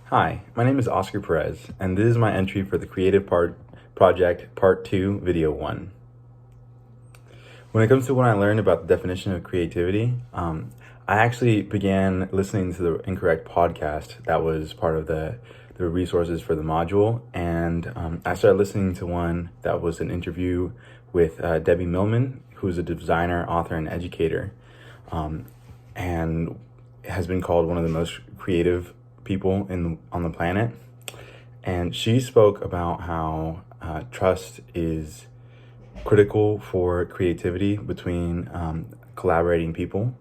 Hi, my name is Oscar Perez, and this is my entry for the Creative Project Part 2, Video 1. When it comes to what I learned about the definition of creativity, I actually began listening to the Incorrect podcast that was part of the resources for the module, and I started listening to one that was an interview with Debbie Millman, who's a designer, author, and educator, and has been called one of the most creative people on the planet. And she spoke about how trust is critical for creativity between collaborating people.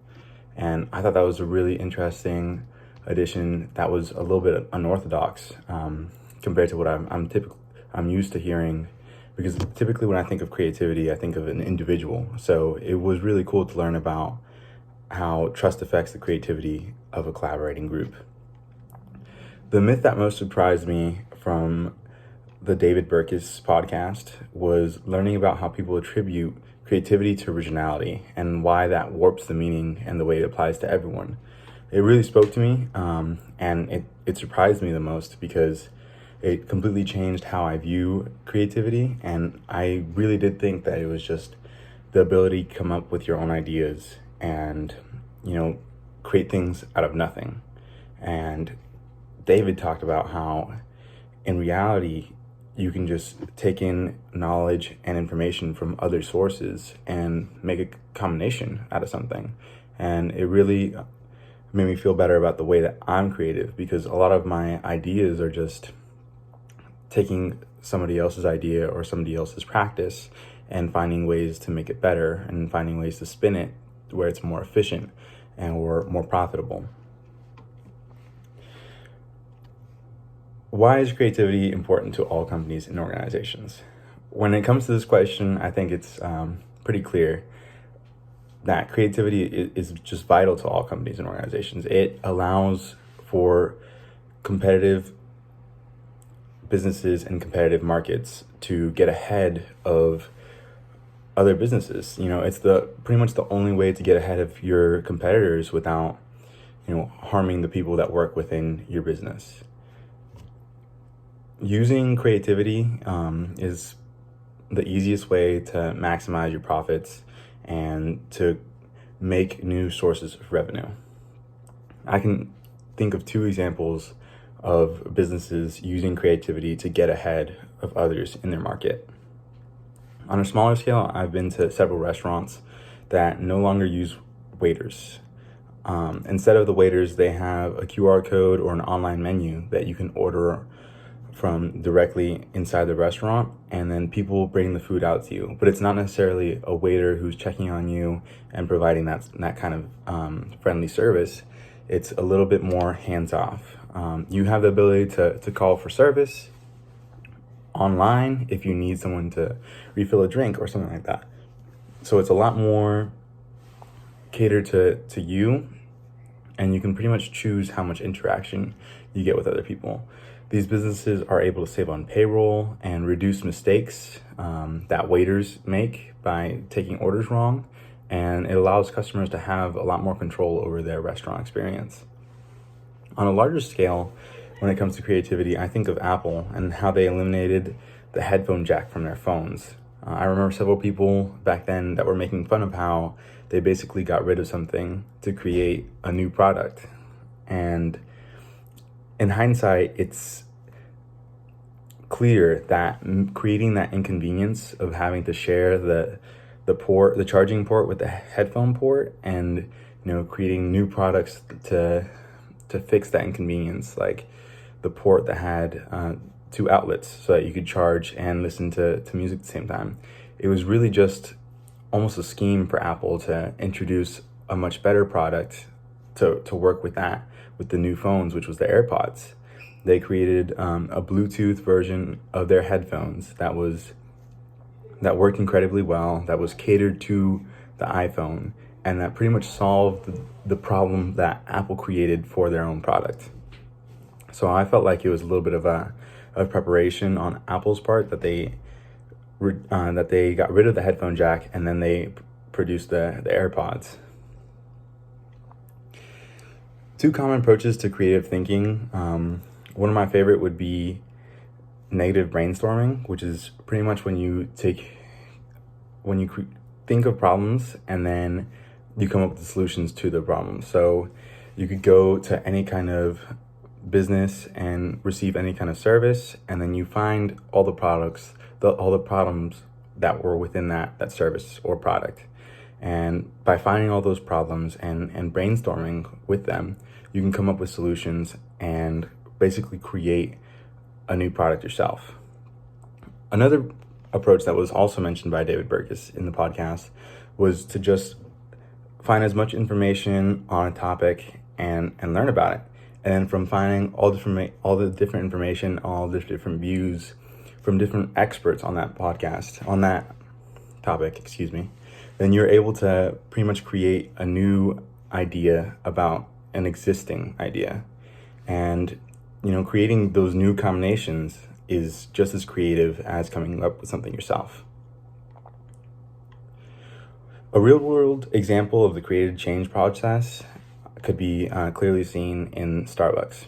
And I thought that was a really interesting addition that was a little bit unorthodox compared to what I'm used to hearing, because typically when I think of creativity, I think of an individual. So it was really cool to learn about how trust affects the creativity of a collaborating group. The myth that most surprised me from the David Burkus podcast was learning about how people attribute creativity to originality and why that warps the meaning and the way it applies to everyone. It really spoke to me, and it surprised me the most because it completely changed how I view creativity, and I really did think that it was just the ability to come up with your own ideas and, create things out of nothing. And David talked about how in reality, you can just take in knowledge and information from other sources and make a combination out of something. And it really made me feel better about the way that I'm creative, because a lot of my ideas are just taking somebody else's idea or somebody else's practice and finding ways to make it better and finding ways to spin it where it's more efficient and or more profitable. Why is creativity important to all companies and organizations? When it comes to this question, I think it's pretty clear that creativity is just vital to all companies and organizations. It allows for competitive businesses and competitive markets to get ahead of other businesses. It's pretty much the only way to get ahead of your competitors without, harming the people that work within your business. Using creativity is the easiest way to maximize your profits and to make new sources of revenue. I can think of two examples of businesses using creativity to get ahead of others in their market. On a smaller scale, I've been to several restaurants that no longer use waiters. Instead of the waiters, they have a QR code or an online menu that you can order from directly inside the restaurant, and then people bring the food out to you. But it's not necessarily a waiter who's checking on you and providing that kind of friendly service. It's a little bit more hands-off. You have the ability to call for service online if you need someone to refill a drink or something like that. So it's a lot more catered to you, and you can pretty much choose how much interaction you get with other people. These businesses are able to save on payroll and reduce mistakes that waiters make by taking orders wrong, and it allows customers to have a lot more control over their restaurant experience. On a larger scale, when it comes to creativity, I think of Apple and how they eliminated the headphone jack from their phones. I remember several people back then that were making fun of how they basically got rid of something to create a new product. And in hindsight, it's clear that creating that inconvenience of having to share the charging port with the headphone port, and creating new products to fix that inconvenience, like the port that had two outlets so that you could charge and listen to music at the same time. It was really just almost a scheme for Apple to introduce a much better product to work with that, with the new phones, which was the AirPods. They created a Bluetooth version of their headphones that worked incredibly well, that was catered to the iPhone, and that pretty much solved the problem that Apple created for their own product. So I felt like it was a little bit of preparation on Apple's part that they got rid of the headphone jack, and then they produced the AirPods. Two common approaches to creative thinking One of my favorite would be negative brainstorming, which is pretty much when you think of problems and then you come up with the solutions to the problems. So you could go to any kind of business and receive any kind of service, and then you find all the problems that were within that service or product. And by finding all those problems and brainstorming with them, you can come up with solutions and basically create a new product yourself. Another approach that was also mentioned by David Burkus in the podcast was to just find as much information on a topic and learn about it. And then from finding all the different information, all the different views from different experts on that topic, then you're able to pretty much create a new idea about an existing idea. And, creating those new combinations is just as creative as coming up with something yourself. A real-world example of the creative change process could be clearly seen in Starbucks.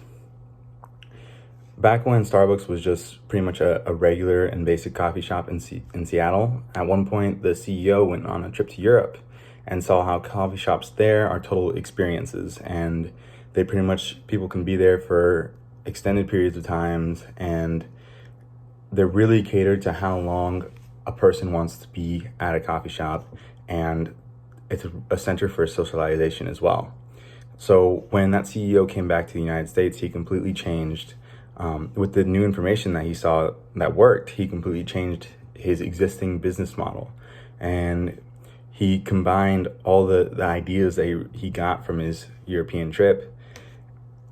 Back when Starbucks was just pretty much a regular and basic coffee shop in Seattle, at one point the CEO went on a trip to Europe and saw how coffee shops there are total experiences, and people can be there for extended periods of times, and they're really catered to how long a person wants to be at a coffee shop, and it's a center for socialization as well. So when that CEO came back to the United States, he completely changed, with the new information that he saw that worked, he completely changed his existing business model. And he combined all the ideas that he got from his European trip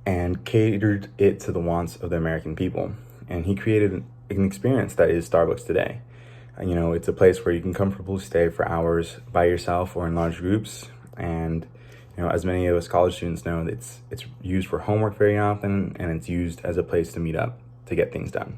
and catered it to the wants of the American people. And he created an experience that is Starbucks today. It's a place where you can comfortably stay for hours by yourself or in large groups. And, as many of us college students know, it's used for homework very often, and it's used as a place to meet up to get things done.